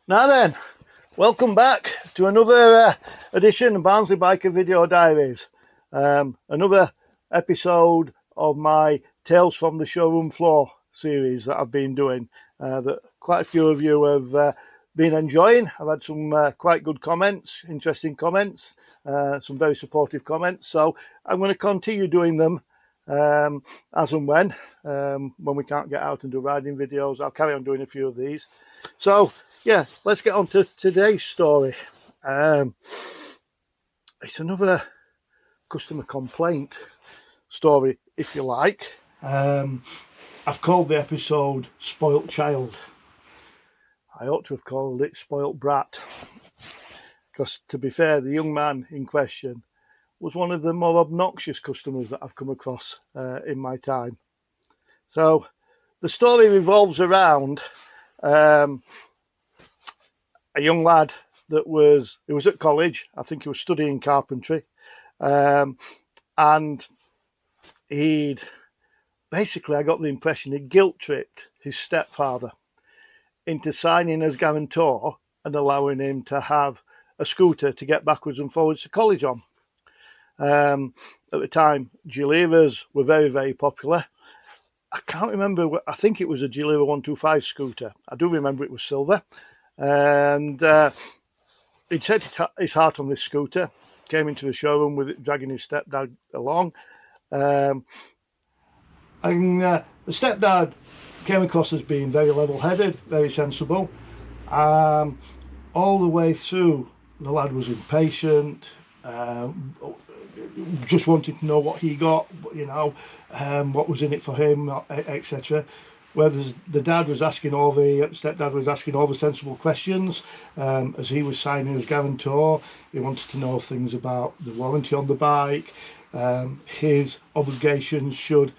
Now then, welcome back to another edition of Barnsley Biker Video Diaries. Another episode of my Tales from the Showroom Floor series that I've been doing, that quite a few of you have been enjoying. I've had some quite good comments, interesting comments, some very supportive comments. So I'm going to continue doing them as and when we can't get out and do riding videos. I'll carry on doing a few of these. So yeah, let's get on to today's story. It's another customer complaint story, if you like. I've called the episode Spoilt Child. I ought to have called it Spoilt Brat, because to be fair, the young man in question was one of the more obnoxious customers that I've come across in my time. So the story revolves around a young lad he was at college. I think he was studying carpentry, and I got the impression he guilt-tripped his stepfather into signing as guarantor and allowing him to have a scooter to get backwards and forwards to college on. At the time, Gilevas were very, very popular. I can't remember, I think it was a Gileva 125 scooter. I do remember it was silver. And he'd set his heart on this scooter, came into the showroom with it, dragging his stepdad along. The stepdad came across as being very level-headed, very sensible. All the way through, the lad was impatient, just wanted to know what he got, what was in it for him, etc. Whereas the stepdad was asking all the sensible questions as he was signing as guarantor. He wanted to know things about the warranty on the bike, his obligations should.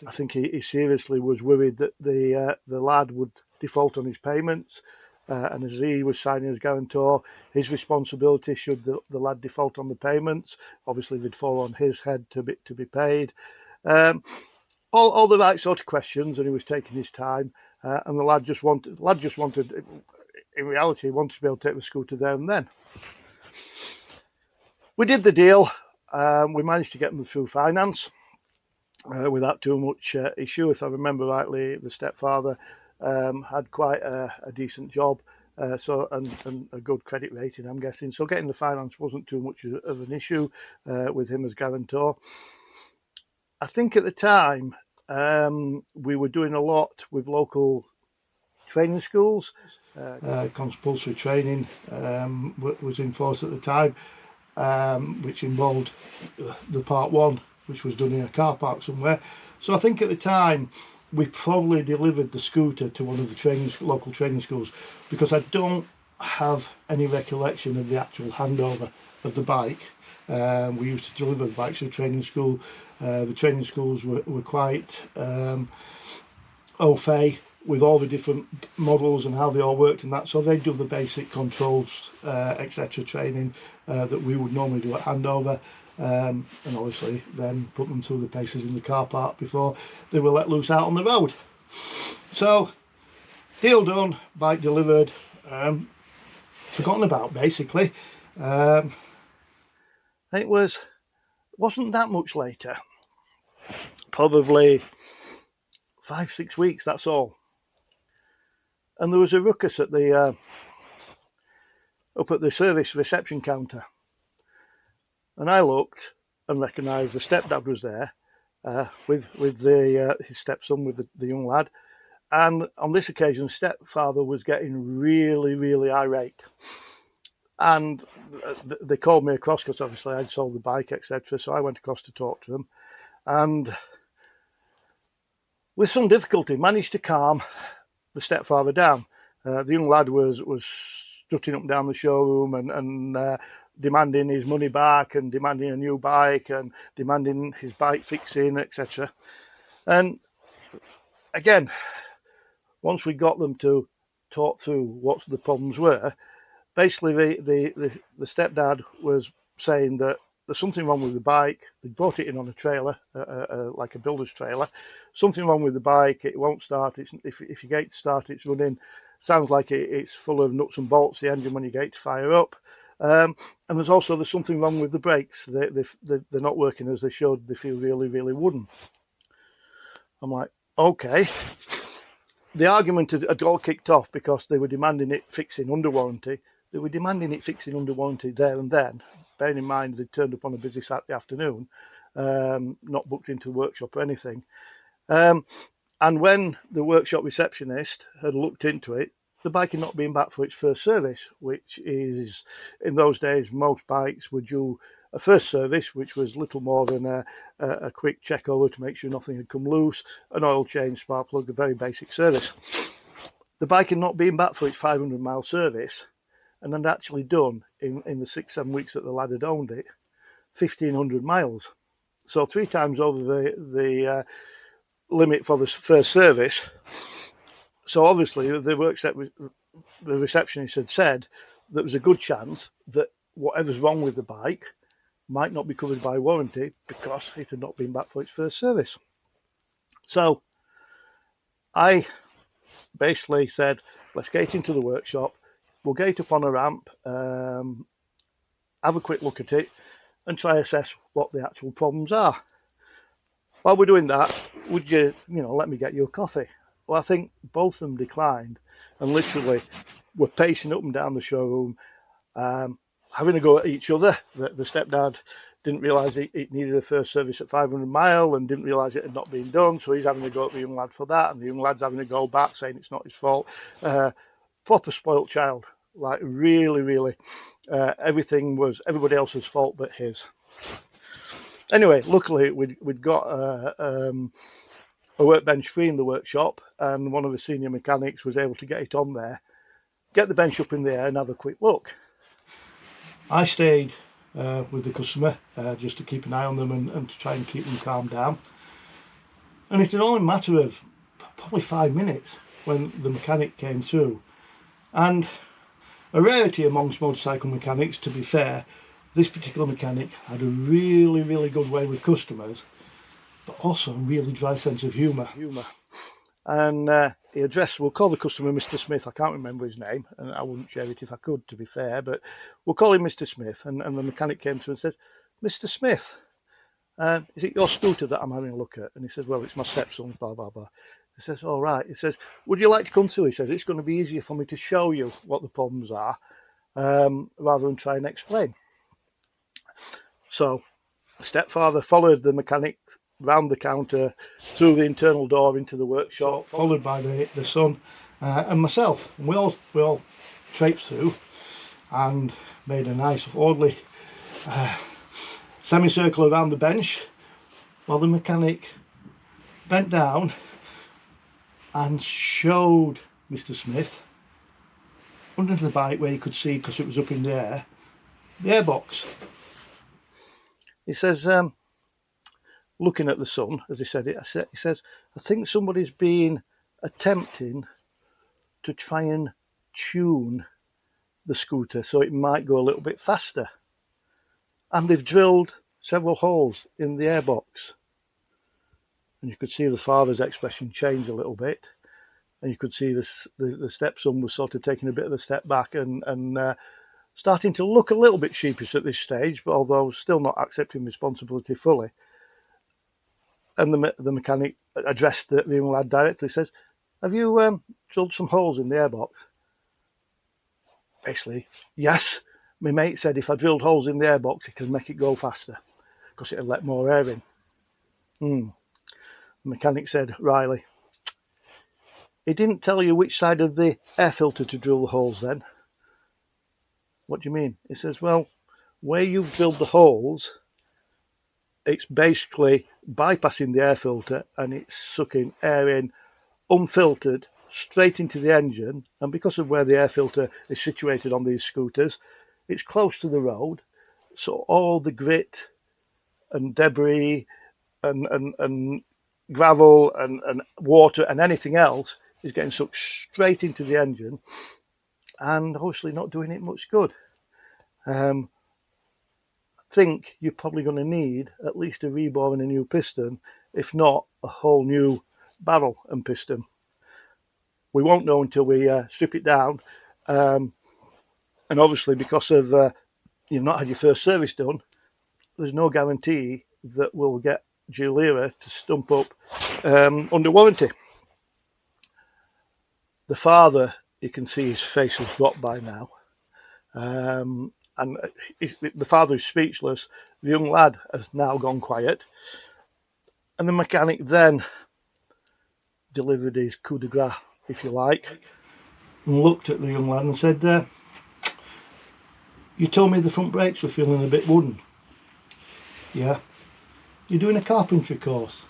I think he seriously was worried that the lad would default on his payments, and as he was signing as guarantor, his responsibility should the lad default on the payments. Obviously, they'd fall on his head to be paid. All the right sort of questions, and he was taking his time. And the lad just wanted, in reality, he wanted to be able to take the scooter there and then. We did the deal. We managed to get them through finance without too much issue. If I remember rightly, the stepfather had quite a decent job, and a good credit rating, I'm guessing. So getting the finance wasn't too much of an issue with him as guarantor. I think at the time we were doing a lot with local training schools. Compulsory training was in force at the time, which involved the part one, which was done in a car park somewhere. So I think at the time we probably delivered the scooter to one of the local training schools, because I don't have any recollection of the actual handover of the bike. We used to deliver the bikes to the training school. The training schools were quite au fait with all the different models and how they all worked and that, so they do the basic controls, etc. training that we would normally do at handover, and obviously then put them through the paces in the car park before they were let loose out on the road. So deal done, bike delivered, forgotten about basically. It wasn't that much later, probably 5-6 weeks, that's all. And there was a ruckus at up at the service reception counter. And I looked and recognised the stepdad was there with his stepson, with the young lad. And on this occasion, stepfather was getting really, really irate. And they called me across because obviously I'd sold the bike, etc. So I went across to talk to them, and with some difficulty managed to calm the stepfather down. The young lad was strutting up and down the showroom and demanding his money back and demanding a new bike and demanding his bike fixing, etc. And again, once we got them to talk through what the problems were, basically the stepdad was saying that there's something wrong with the bike. They brought it in on a trailer, like a builder's trailer. Something wrong with the bike. It won't start. If you get it to start, it's running. Sounds like it's full of nuts and bolts, the engine, when you get it to fire up. And there's something wrong with the brakes. They're not working as they should. They feel really, really wooden. I'm like, okay. The argument had all kicked off because they were demanding it fixing under warranty. They were demanding it fixing under warranty there and then, bearing in mind they turned up on a busy Saturday afternoon, not booked into the workshop or anything. And when the workshop receptionist had looked into it, the bike had not been back for its first service, which is, in those days, most bikes were due a first service, which was little more than a quick check over to make sure nothing had come loose, an oil change, spark plug, a very basic service. The bike had not been back for its 500-mile service, and had actually done, in the 6-7 weeks that the lad had owned it, 1,500 miles. So 3 times over the limit for the first service. So obviously the receptionist had said there was a good chance that whatever's wrong with the bike might not be covered by warranty because it had not been back for its first service. So I basically said, let's get into the workshop, we'll get it up on a ramp, have a quick look at it and try assess what the actual problems are. While we're doing that, would you let me get you a coffee? Well, I think both of them declined and literally were pacing up and down the showroom, having a go at each other. The stepdad didn't realise it needed a first service at 500 mile and didn't realise it had not been done, so he's having a go at the young lad for that, and the young lad's having a go back saying it's not his fault. Proper spoilt child, like really, really. Everybody else's fault but his. Anyway, luckily we'd got a workbench free in the workshop, and one of the senior mechanics was able to get it on there, get the bench up in the air and have a quick look. I stayed with the customer just to keep an eye on them and to try and keep them calmed down. And it was only a matter of probably 5 minutes when the mechanic came through. And a rarity amongst motorcycle mechanics, to be fair, this particular mechanic had a really, really good way with customers, but also a really dry sense of humour. And he addressed, we'll call the customer Mr. Smith, I can't remember his name, and I wouldn't share it if I could, to be fair, but we'll call him Mr. Smith. And the mechanic came through and says, Mr. Smith, is it your scooter that I'm having a look at? And he says, well, it's my stepson's, blah, blah, blah. He says, all right. He says, would you like to come through? He says, it's going to be easier for me to show you what the problems are, rather than try and explain. So the stepfather followed the mechanic round the counter, through the internal door into the workshop, followed by the son and myself. And we all traipsed through and made a nice orderly semicircle around the bench, while the mechanic bent down and showed Mr. Smith under the bike, where you could see, because it was up in the air, the airbox. He says, looking at the son, as he said it, he says, I think somebody's been attempting to try and tune the scooter so it might go a little bit faster. And they've drilled several holes in the airbox. And you could see the father's expression change a little bit. And you could see the stepson was sort of taking a bit of a step back and starting to look a little bit sheepish at this stage, but although still not accepting responsibility fully. And the mechanic addressed the young lad directly, says, have you drilled some holes in the airbox? Basically, yes. My mate said if I drilled holes in the airbox, it could make it go faster, because it'll let more air in. The mechanic said, Riley, he didn't tell you which side of the air filter to drill the holes then? What do you mean? He says, well, where you've drilled the holes, it's basically bypassing the air filter and it's sucking air in unfiltered straight into the engine. And because of where the air filter is situated on these scooters, it's close to the road, so all the grit and debris and gravel and water and anything else is getting sucked straight into the engine, and obviously not doing it much good. I think you're probably going to need at least a rebore and a new piston, if not a whole new barrel and piston. we won't know until we strip it down. And obviously, because of you've not had your first service done, there's no guarantee that we'll get Julia to stump up under warranty. The father, you can see his face has dropped by now. And the father is speechless. The young lad has now gone quiet. And the mechanic then delivered his coup de grace, if you like, and looked at the young lad and said, you told me the front brakes were feeling a bit wooden. Yeah. You're doing a carpentry course?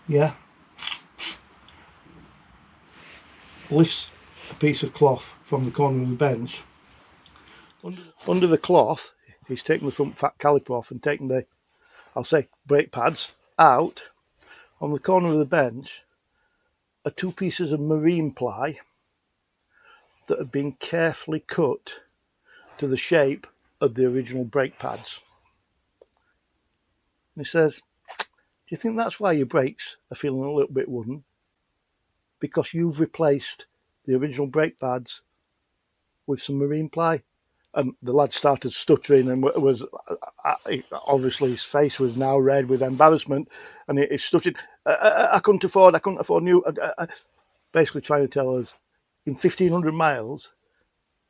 Yeah. Lifts a piece of cloth from the corner of the bench. Under the cloth, he's taken the front fat caliper off and taken the, I'll say, brake pads out. On the corner of the bench are two pieces of marine ply that have been carefully cut to the shape of the original brake pads. And he says, do you think that's why your brakes are feeling a little bit wooden? Because you've replaced the original brake pads with some marine ply? And the lad started stuttering and was obviously his face was now red with embarrassment, and he stuttered, I couldn't afford new, basically trying to tell us in 1,500 miles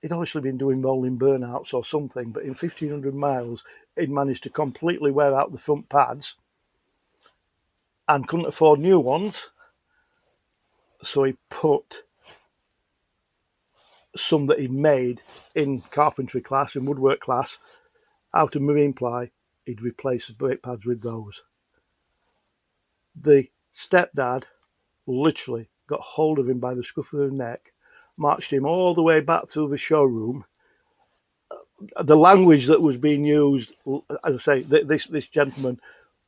he'd obviously been doing rolling burnouts or something, but in 1,500 miles he'd managed to completely wear out the front pads and couldn't afford new ones, so he put some that he'd made in carpentry class, in woodwork class, out of marine ply. He'd replaced the brake pads with those. The stepdad literally got hold of him by the scruff of the neck, marched him all the way back through the showroom. The language that was being used, as I say, this gentleman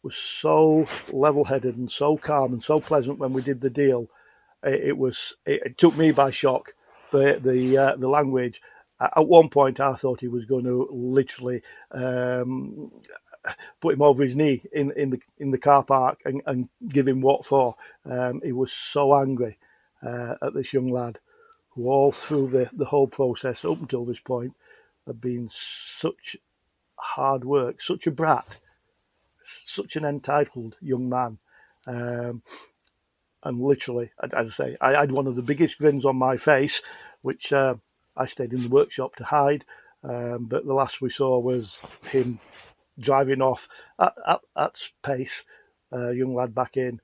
was so level-headed and so calm and so pleasant when we did the deal. It took me by shock, the language. At one point I thought he was going to literally put him over his knee in the car park and give him what for. He was so angry at this young lad, who all through the whole process up until this point had been such hard work, such a brat, such an entitled young man. And literally, as I say, I had one of the biggest grins on my face, which I stayed in the workshop to hide. But the last we saw was him driving off at pace, young lad back in.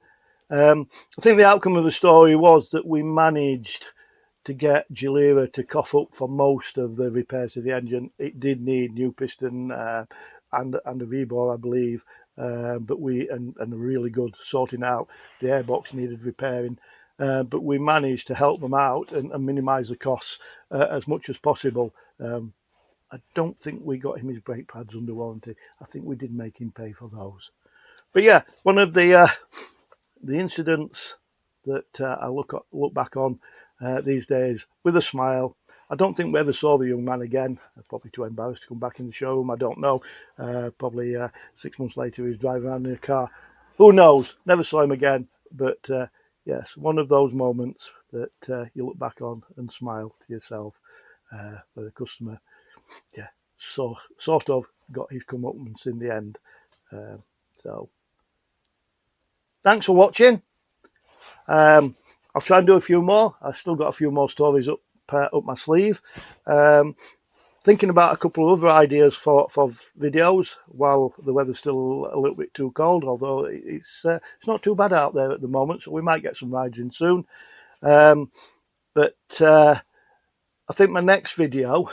I think the outcome of the story was that we managed to get Julia to cough up for most of the repairs of the engine. It did need new piston and a V-bore, I believe, but and a really good sorting out. The airbox needed repairing, but we managed to help them out and minimise the costs as much as possible. I don't think we got him his brake pads under warranty. I think we did make him pay for those. But yeah, one of the incidents that I look back on these days with a smile. I don't think we ever saw the young man again. Probably too embarrassed to come back in the showroom. I don't know. Probably 6 months later he was driving around in a car. Who knows? Never saw him again. But yes, one of those moments that you look back on and smile to yourself, where the customer, yeah, sort of got his comeuppance in the end. So thanks for watching. I'll try and do a few more. I've still got a few more stories up my sleeve. Thinking about a couple of other ideas for videos while the weather's still a little bit too cold, although it's not too bad out there at the moment, so we might get some rides in soon. But I think my next video,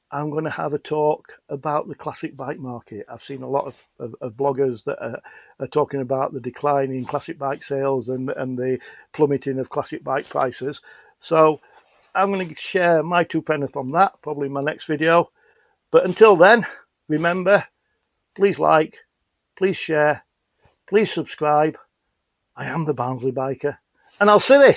I'm going to have a talk about the classic bike market. I've seen a lot of bloggers that are talking about the decline in classic bike sales and the plummeting of classic bike prices. So I'm going to share my 2 pence on that, probably in my next video. But until then, remember, please like, please share, please subscribe. I am the Barnsley Biker, and I'll see you.